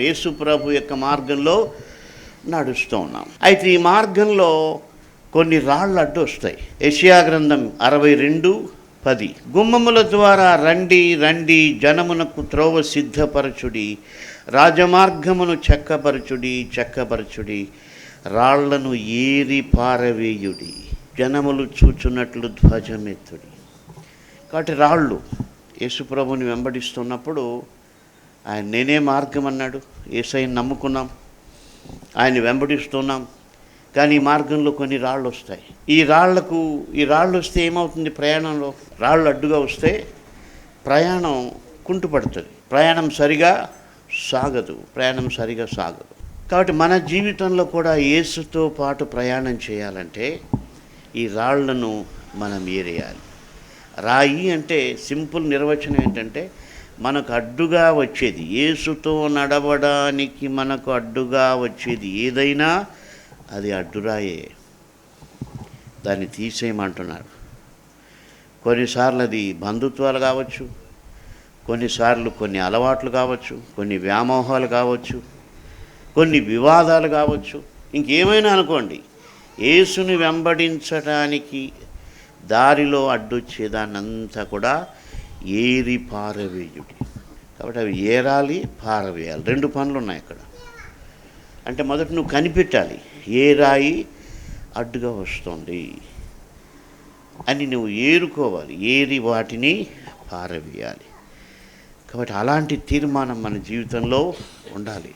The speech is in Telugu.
యేసు ప్రభు యొక్క మార్గంలో నడుస్తూ ఉన్నాం. అయితే ఈ మార్గంలో కొన్ని రాళ్ళు అడ్డు వస్తాయి. యెషయా గ్రంథం 62:10 గుమ్మముల ద్వారా రండి రండి, జనమునకు త్రోవ సిద్ధపరచుడి, రాజమార్గమును చెక్కపరచుడి, రాళ్లను ఏరి పారవేయుడి, జనములు చూచున్నట్లు ధ్వజమెత్తుడి. కాబట్టి రాళ్ళు యేసుప్రభుని వెంబడిస్తున్నప్పుడు ఆయన నేనే మార్గం అన్నాడు. యేసయ్యను నమ్ముకున్నాం, ఆయన వెంబడిస్తున్నాం. కానీ ఈ మార్గంలో కొన్ని రాళ్ళు వస్తాయి. ఈ రాళ్ళు వస్తే ఏమవుతుంది? ప్రయాణంలో రాళ్ళు అడ్డుగా వస్తే ప్రయాణం కుంటుపడుతుంది, ప్రయాణం సరిగా సాగదు. కాబట్టి మన జీవితంలో కూడా యేసుతో పాటు ప్రయాణం చేయాలంటే ఈ రాళ్లను మనం ఏరేయాలి. రాయి అంటే సింపుల్ నిర్వచనం ఏంటంటే మనకు అడ్డుగా వచ్చేది, యేసుతో నడవడానికి మనకు అడ్డుగా వచ్చేది ఏదైనా అది అడ్డురాయే, దాన్ని తీసేయమంటున్నారు. కొన్నిసార్లు అది బంధుత్వాలు కావచ్చు, కొన్నిసార్లు కొన్ని అలవాట్లు కావచ్చు, కొన్ని వ్యామోహాలు కావచ్చు, కొన్ని వివాదాలు కావచ్చు, ఇంకేమైనా అనుకోండి. యేసుని వెంబడించడానికి దారిలో అడ్డొచ్చేదాన్నంతా కూడా ఏరి పారవేయుడి. కాబట్టి అవి ఏరాలి, పారవేయాలి. 2 పనులు ఉన్నాయి అక్కడ. అంటే మొదట నువ్వు కనిపెట్టాలి, ఏ రాయి అడ్డుగా వస్తుంది అని నువ్వు ఏరుకోవాలి, ఏరి వాటిని పారవేయాలి. కాబట్టి అలాంటి తీర్మానం మన జీవితంలో ఉండాలి.